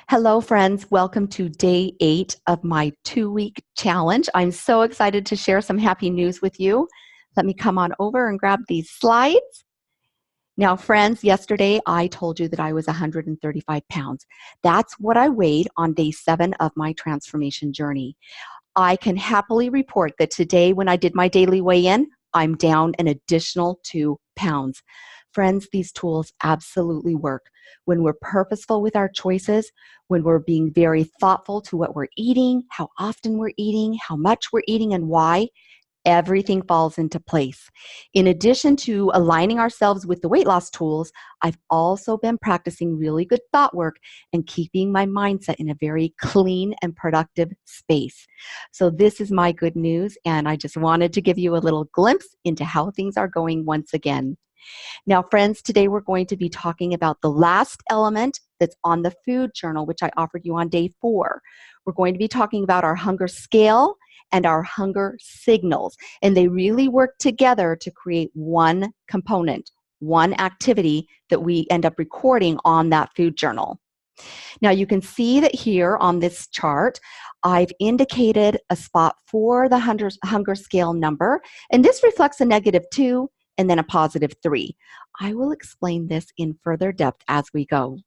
Hello, friends. Welcome to day 8 of my 2-week challenge. I'm so excited to share some happy news with you. Let me come on over and grab these slides. Now, friends, yesterday I told you that I was 135 pounds. That's what I weighed on day 7 of my transformation journey. I can happily report that today, when I did my daily weigh-in, I'm down an additional 2 pounds. Friends, these tools absolutely work. When we're purposeful with our choices, when we're being very thoughtful to what we're eating, how often we're eating, how much we're eating, and why, everything falls into place. In addition to aligning ourselves with the weight loss tools, I've also been practicing really good thought work and keeping my mindset in a very clean and productive space. So this is my good news, and I just wanted to give you a little glimpse into how things are going once again. Now, friends, today we're going to be talking about the last element that's on the food journal, which I offered you on day 4. We're going to be talking about our hunger scale and our hunger signals, and they really work together to create one component, one activity that we end up recording on that food journal. Now, you can see that here on this chart, I've indicated a spot for the hunger scale number, and this reflects a -2 and then a +3. I will explain this in further depth as we go.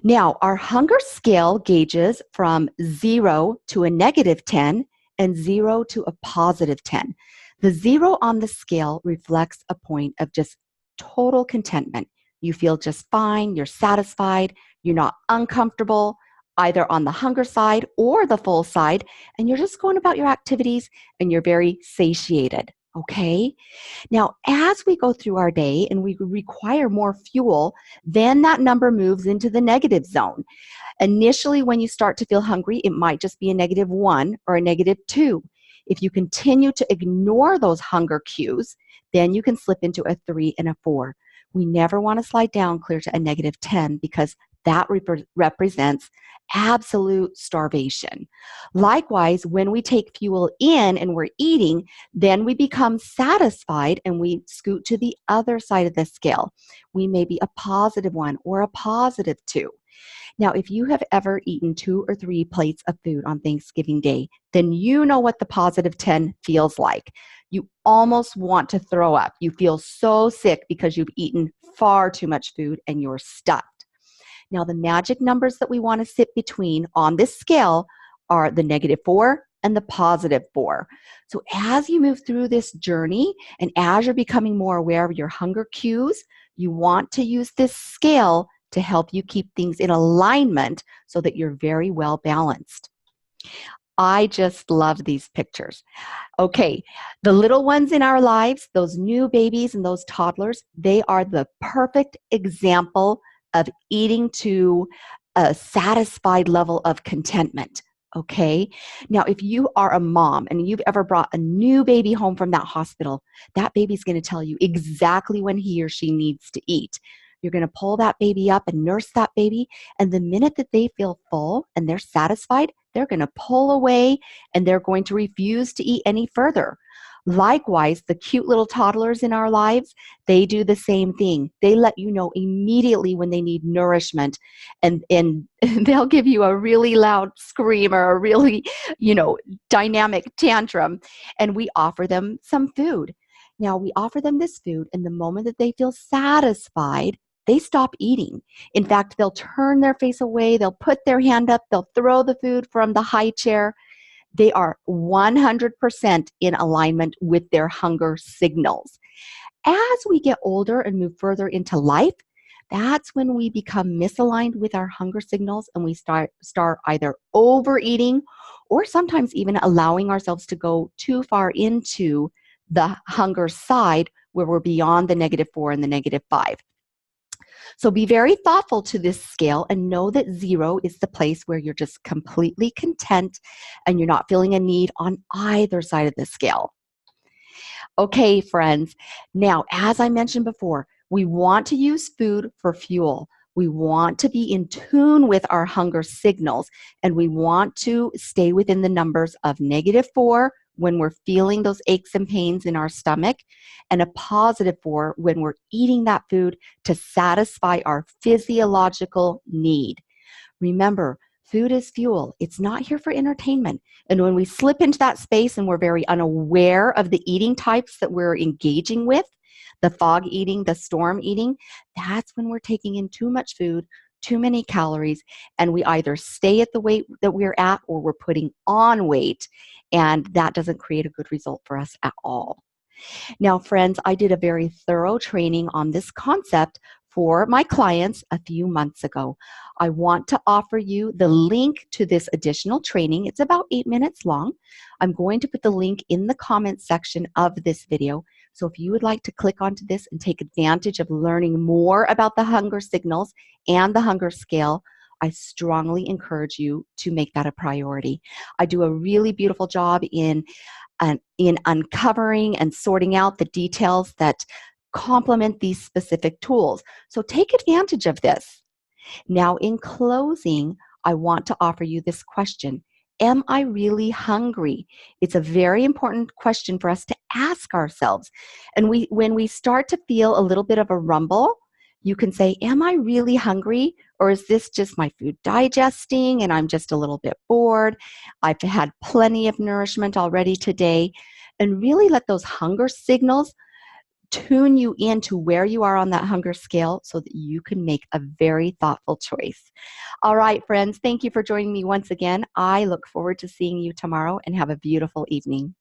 Now, our hunger scale gauges from 0 to a -10 and 0 to a +10. The 0 on the scale reflects a point of just total contentment. You feel just fine, you're satisfied, you're not uncomfortable, either on the hunger side or the full side, and you're just going about your activities and you're very satiated, okay? Now, as we go through our day and we require more fuel, then that number moves into the negative zone. Initially, when you start to feel hungry, it might just be a -1 or a -2. If you continue to ignore those hunger cues, then you can slip into a 3 and a 4. We never want to slide down clear to a -10 because that represents absolute starvation. Likewise, when we take fuel in and we're eating, then we become satisfied and we scoot to the other side of the scale. We may be a +1 or a +2. Now, if you have ever eaten 2 or 3 plates of food on Thanksgiving Day, then you know what the +10 feels like. You almost want to throw up. You feel so sick because you've eaten far too much food and you're stuffed. Now, the magic numbers that we want to sit between on this scale are the -4 and the +4. So as you move through this journey and as you're becoming more aware of your hunger cues, you want to use this scale to help you keep things in alignment so that you're very well balanced. I just love these pictures. Okay, the little ones in our lives, those new babies and those toddlers, they are the perfect example of eating to a satisfied level of contentment. Okay, now if you are a mom and you've ever brought a new baby home from that hospital, that baby's going to tell you exactly when he or she needs to eat. You're going to pull that baby up and nurse that baby, and the minute that they feel full and they're satisfied, they're going to pull away and they're going to refuse to eat any further. Likewise, the cute little toddlers in our lives, they do the same thing. They let you know immediately when they need nourishment, and they'll give you a really loud scream or a really, dynamic tantrum, and we offer them some food. Now, we offer them this food, and the moment that they feel satisfied, they stop eating. In fact, they'll turn their face away, they'll put their hand up, they'll throw the food from the high chair. They are 100% in alignment with their hunger signals. As we get older and move further into life, that's when we become misaligned with our hunger signals and we start either overeating or sometimes even allowing ourselves to go too far into the hunger side where we're beyond the -4 and the -5. So be very thoughtful to this scale and know that 0 is the place where you're just completely content and you're not feeling a need on either side of the scale. Okay, friends. Now, as I mentioned before, we want to use food for fuel. We want to be in tune with our hunger signals, and we want to stay within the numbers of -4 when we're feeling those aches and pains in our stomach, and a +4 when we're eating that food to satisfy our physiological need. Remember, food is fuel. It's not here for entertainment. And when we slip into that space and we're very unaware of the eating types that we're engaging with, the fog eating, the storm eating, that's when we're taking in too much food, too many calories, and we either stay at the weight that we're at or we're putting on weight, and that doesn't create a good result for us at all. Now, friends, I did a very thorough training on this concept for my clients a few months ago. I want to offer you the link to this additional training. It's about 8 minutes long. I'm going to put the link in the comments section of this video. So if you would like to click onto this and take advantage of learning more about the hunger signals and the hunger scale, I strongly encourage you to make that a priority. I do a really beautiful job in uncovering and sorting out the details that complement these specific tools. So take advantage of this. Now, in closing, I want to offer you this question. Am I really hungry? It's a very important question for us to ask ourselves. And when we start to feel a little bit of a rumble, you can say, am I really hungry? Or is this just my food digesting and I'm just a little bit bored? I've had plenty of nourishment already today. And really let those hunger signals tune you into where you are on that hunger scale so that you can make a very thoughtful choice. All right, friends, thank you for joining me once again. I look forward to seeing you tomorrow and have a beautiful evening.